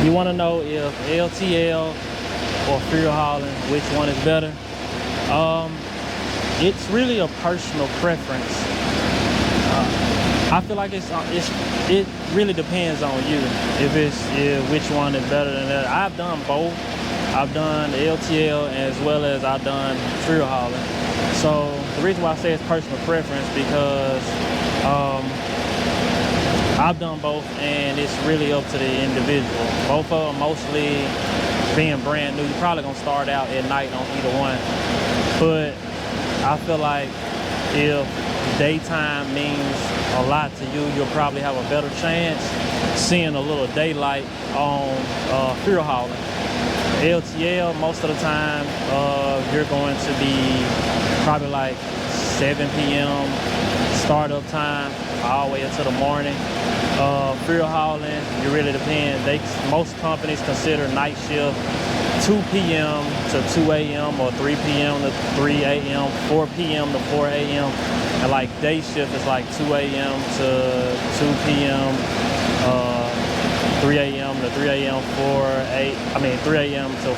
You want to know if LTL or fuel hauling, which one is better? It's really a personal preference. I feel like it really depends on you if which one is better than that. I've done both. I've done LTL as well as I've done fuel hauling. So the reason why I say it's personal preference because I've done both, and it's really up to the individual. Both of them mostly being brand new. You're probably gonna start out at night on either one, but I feel like if daytime means a lot to you, you'll probably have a better chance seeing a little daylight on fuel hauling. LTL, most of the time, you're going to be probably like 7 p.m. startup time all the way into the morning. Fuel hauling, it really depends. Most companies consider night shift 2 p.m. to 2 a.m. or 3 p.m. to 3 a.m., 4 p.m. to 4 a.m. And like day shift is like 2 a.m. to 2 p.m., 3 a.m. to 3 a.m., 3 a.m. to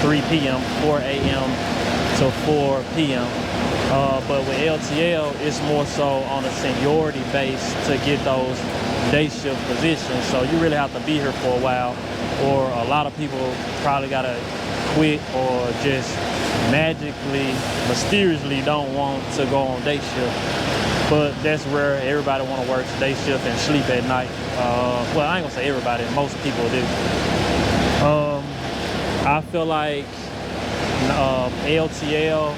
3 p.m., 4 a.m. to 4 p.m. But with LTL, it's more so on a seniority base to get those day shift positions. So you really have to be here for a while, or a lot of people probably gotta quit or just magically, mysteriously don't want to go on day shift. But that's where everybody want to work day shift and sleep at night. Well, I ain't gonna say everybody, most people do. I feel like LTL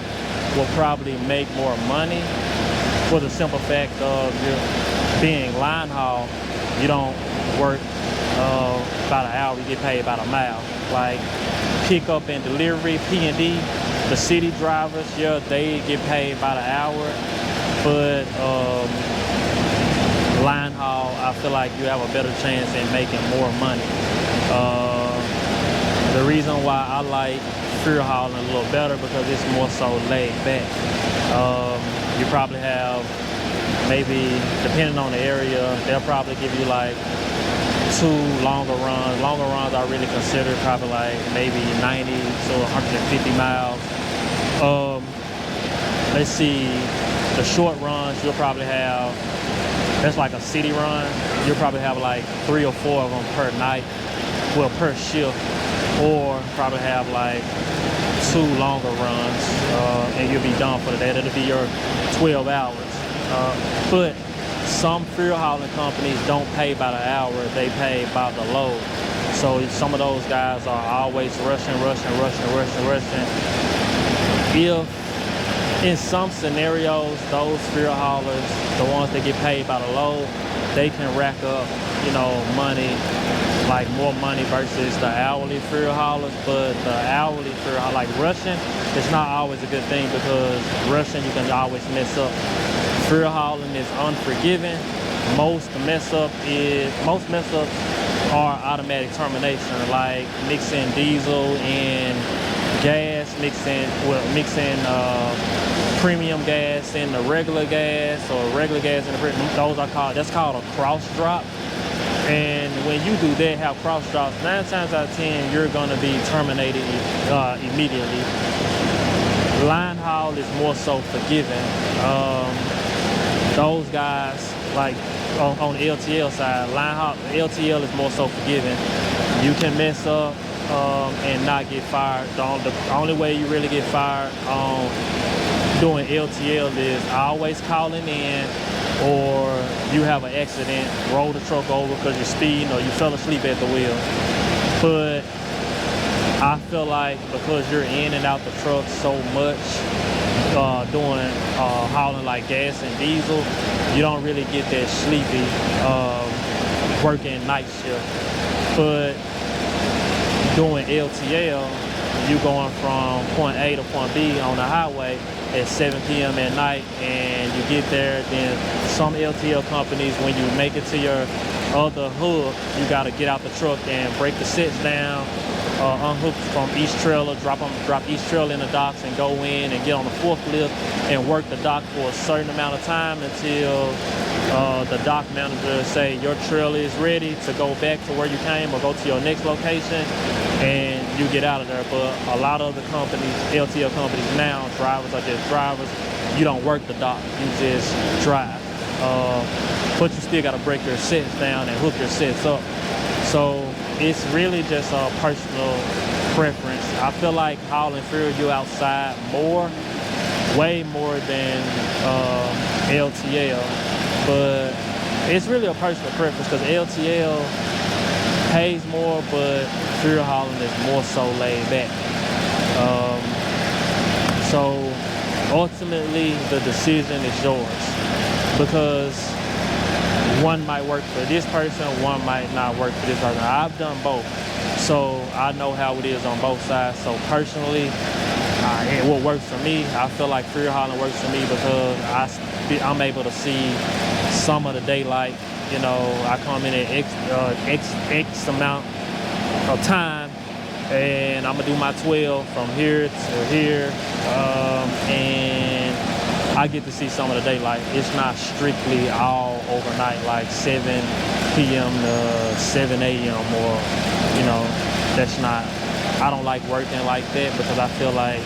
will probably make more money for the simple fact of being line haul. You don't work about an hour, you get paid about a mile. Like pickup and delivery, P&D, the city drivers, yeah, they get paid about an hour, but line haul, I feel like you have a better chance in making more money. The reason why I like fuel hauling a little better because it's more so laid back. You probably have, maybe depending on the area, they'll probably give you like 2 longer runs. Longer runs I really consider probably like maybe 90 to 150 miles. Let's see, the short runs you'll probably have, that's like a city run, you'll probably have like 3 or 4 of them per night, well per shift, or probably have like 2 longer runs, and you'll be done for the day. That'll be your 12 hours. But some fuel hauling companies don't pay by the hour, they pay by the load. So some of those guys are always rushing. If in some scenarios, those fuel haulers, the ones that get paid by the load, they can rack up, money, like more money versus the hourly fuel haulers. But the hourly fuel hauler, like rushing, it's not always a good thing because rushing, you can always mess up. Fuel hauling is unforgiving. Most mess ups are automatic termination, like mixing diesel and gas, mixing premium gas in the regular gas, or regular gas in the premium. That's called a cross drop. And when you do that, have cross drops, 9 times out of 10, you're gonna be terminated immediately. Line haul is more so forgiving. Those guys, like on the LTL side, line haul, LTL is more so forgiving. You can mess up and not get fired. The only way you really get fired on doing LTL is always calling in, or you have an accident, roll the truck over because you're speeding or you fell asleep at the wheel. But I feel like because you're in and out the truck so much, doing hauling like gas and diesel, you don't really get that sleepy working night shift. But doing LTL, you going from point A to point B on the highway at 7 p.m. at night, and you get there, then some LTL companies, when you make it to your other hook, you got to get out the truck and break the sets down, unhook from each trailer, drop each trailer in the docks and go in and get on the forklift and work the dock for a certain amount of time until the dock manager say your trailer is ready to go back to where you came or go to your next location, and you get out of there. But a lot of the companies, LTL companies now, drivers are just drivers. You don't work the dock, you just drive. But you still got to break your sets down and hook your sets up. So it's really just a personal preference. I feel like hauling fuel, you outside more, way more than LTL. But it's really a personal preference because LTL pays more, but fuel hauling is more so laid back. So ultimately, the decision is yours because one might work for this person, one might not work for this person. I've done both, so I know how it is on both sides. So personally, what works for me, I feel like fuel hauling works for me because I'm able to see some of the daylight. You know, I come in at X amount of time, and I'm gonna do my 12 from here to here, and I get to see some of the daylight. It's not strictly all overnight, like 7 p.m. to 7 a.m. or, you know, that's not, I don't like working like that because I feel like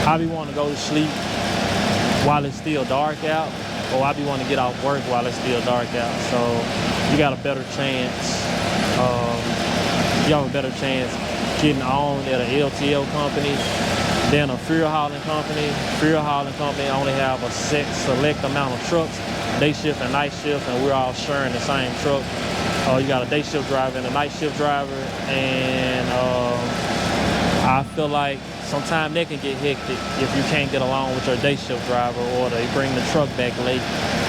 I be wanting to go to sleep while it's still dark out, or I be wanting to get off work while it's still dark out. So you got a better chance, getting on at an LTL company than a fuel hauling company. Fuel hauling company only have a select amount of trucks, day shift and night shift, and we're all sharing the same truck. You got a day shift driver and a night shift driver, and I feel like sometimes they can get hectic if you can't get along with your day shift driver, or they bring the truck back late,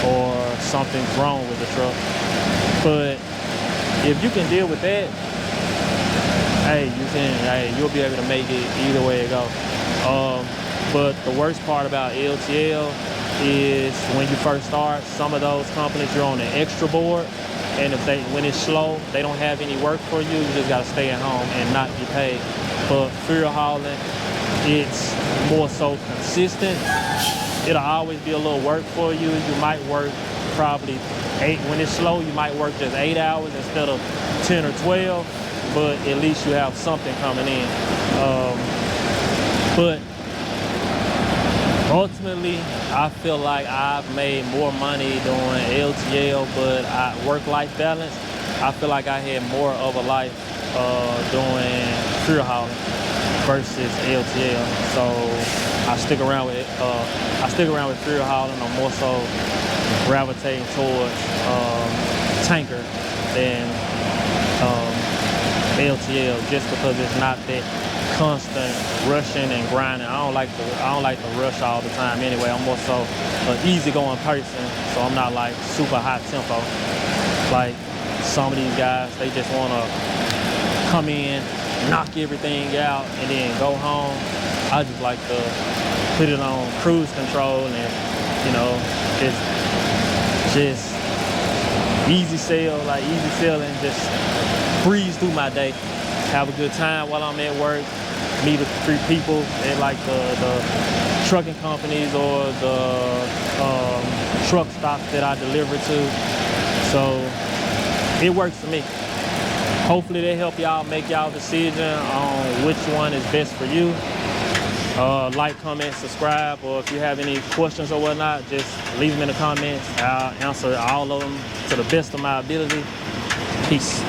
or something's wrong with the truck. But if you can deal with that, you'll be able to make it either way it goes. But the worst part about LTL is when you first start, some of those companies, you're on an extra board, and when it's slow, they don't have any work for you. You just gotta stay at home and not get paid. But fuel hauling, it's more so consistent. It'll always be a little work for you. You might work probably 8. When it's slow, you might work just 8 hours instead of 10 or 12, but at least you have something coming in. But ultimately, I feel like I've made more money doing LTL, but work-life balance, I feel like I had more of a life doing fuel hauling versus LTL. So I stick around with fuel hauling. I'm more so gravitating towards tanker than LTL, just because it's not that constant rushing and grinding. I don't like to rush all the time anyway. I'm more so an easygoing person, so I'm not like super high tempo. Like some of these guys, they just want to come in, knock everything out, and then go home. I just like to put it on cruise control and, you know, just easy sailing, just breeze through my day. Have a good time while I'm at work. Meet a few people at like the trucking companies or the truck stops that I deliver to. So it works for me. Hopefully they help y'all make y'all decision on which one is best for you. Like, comment, subscribe, or if you have any questions or whatnot, just leave them in the comments. I'll answer all of them to the best of my ability. Peace.